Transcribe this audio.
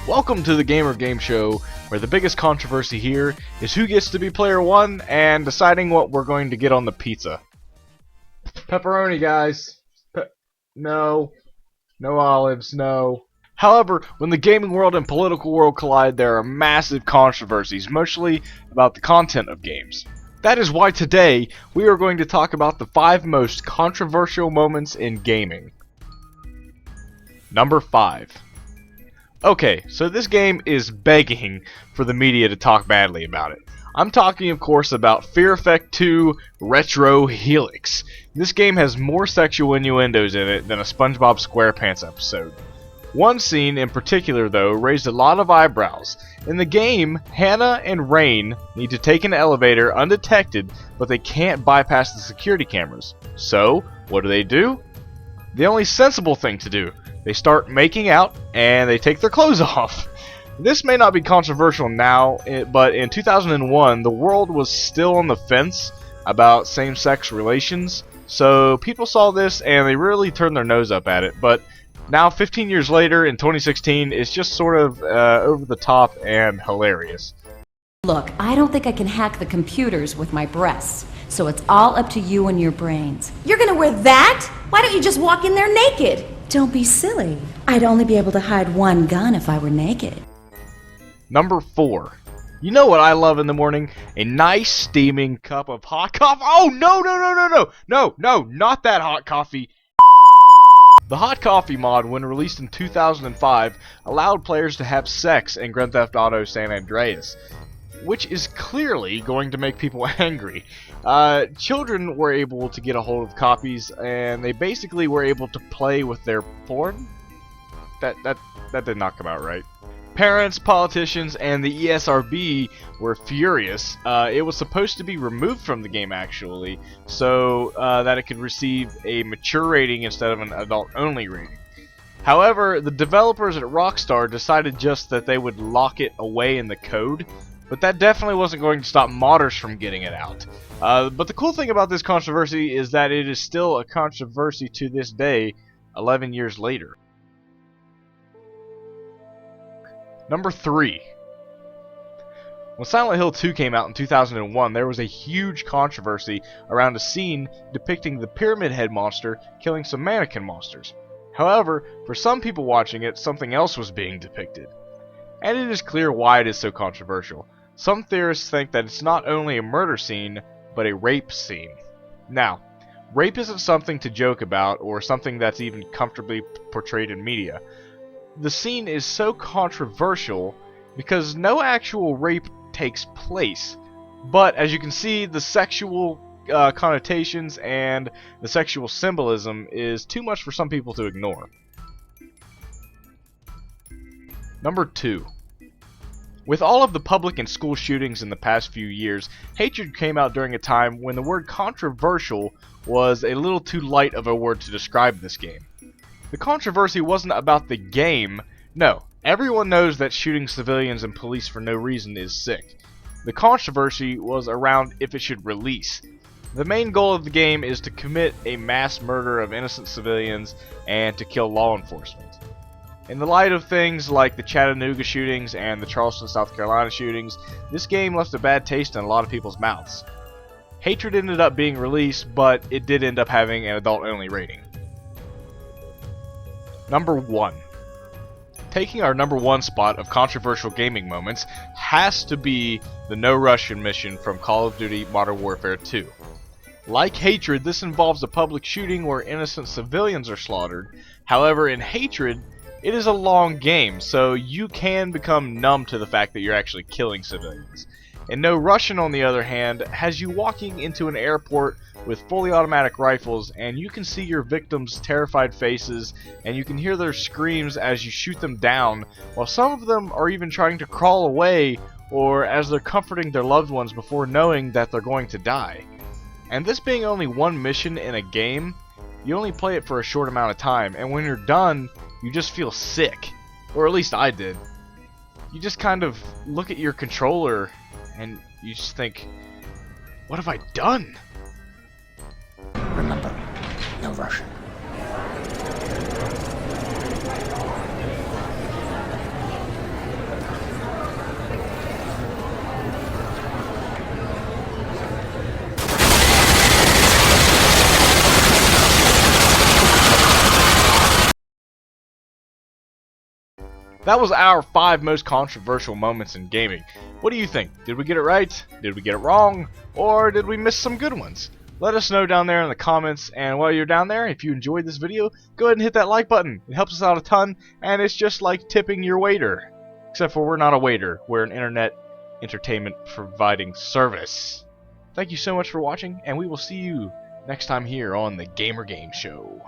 Welcome to the Gamer Game Show, where the biggest controversy here is who gets to be player one and deciding what we're going to get on the pizza. Pepperoni, guys. No. No olives, no. However, when the gaming world and political world collide, there are massive controversies, mostly about the content of games. That is why today, we are going to talk about the 5 most controversial moments in gaming. Number 5. Okay, so this game is begging for the media to talk badly about it. I'm talking, of course, about Fear Effect 2 Retro Helix. This game has more sexual innuendos in it than a SpongeBob SquarePants episode. One scene in particular, though, raised a lot of eyebrows. In the game, Hannah and Rain need to take an elevator undetected, but they can't bypass the security cameras. So, what do? The only sensible thing to do. They start making out, and they take their clothes off. This may not be controversial now, but in 2001, the world was still on the fence about same-sex relations, so people saw this and they really turned their nose up at it. But now, 15 years later, in 2016, it's just sort of over the top and hilarious. Look, I don't think I can hack the computers with my breasts, so it's all up to you and your brains. You're gonna wear that? Why don't you just walk in there naked? Don't be silly. I'd only be able to hide one gun if I were naked. Number 4. You know what I love in the morning? A nice steaming cup of hot coffee. Oh, no, not that hot coffee. The hot coffee mod, when released in 2005, allowed players to have sex in Grand Theft Auto San Andreas, which is clearly going to make people angry. Children were able to get a hold of copies, and they basically were able to play with their porn. That did not come out right. Parents, politicians, and the ESRB were furious. It was supposed to be removed from the game, actually, so that it could receive a mature rating instead of an adult-only rating. However, the developers at Rockstar decided just that they would lock it away in the code, but that definitely wasn't going to stop modders from getting it out. But the cool thing about this controversy is that it is still a controversy to this day, 11 years later. Number 3. When Silent Hill 2 came out in 2001, there was a huge controversy around a scene depicting the Pyramid Head monster killing some mannequin monsters. However, for some people watching it, something else was being depicted. And it is clear why it is so controversial. Some theorists think that it's not only a murder scene, but a rape scene. Now, rape isn't something to joke about or something that's even comfortably portrayed in media. The scene is so controversial because no actual rape takes place, but as you can see, the sexual connotations and the sexual symbolism is too much for some people to ignore. Number 2. With all of the public and school shootings in the past few years, Hatred came out during a time when the word controversial was a little too light of a word to describe this game. The controversy wasn't about the game. No, everyone knows that shooting civilians and police for no reason is sick. The controversy was around if it should release. The main goal of the game is to commit a mass murder of innocent civilians and to kill law enforcement. In the light of things like the Chattanooga shootings and the Charleston, South Carolina shootings, this game left a bad taste in a lot of people's mouths. Hatred ended up being released, but it did end up having an adult-only rating. Number 1. Taking our number 1 spot of controversial gaming moments has to be the No Russian mission from Call of Duty Modern Warfare 2. Like Hatred, this involves a public shooting where innocent civilians are slaughtered. However, in Hatred, it is a long game, so you can become numb to the fact that you're actually killing civilians. And No Russian, on the other hand, has you walking into an airport with fully automatic rifles, and you can see your victims' terrified faces, and you can hear their screams as you shoot them down, while some of them are even trying to crawl away, or as they're comforting their loved ones before knowing that they're going to die. And this being only one mission in a game, you only play it for a short amount of time, and when you're done, you just feel sick. Or at least I did. You just kind of look at your controller and you just think, what have I done? Remember, no Russian. That was our 5 most controversial moments in gaming. What do you think? Did we get it right? Did we get it wrong? Or did we miss some good ones? Let us know down there in the comments, and while you're down there, if you enjoyed this video, go ahead and hit that like button. It helps us out a ton, and it's just like tipping your waiter. Except for we're not a waiter, we're an internet entertainment providing service. Thank you so much for watching, and we will see you next time here on the Gamer Game Show.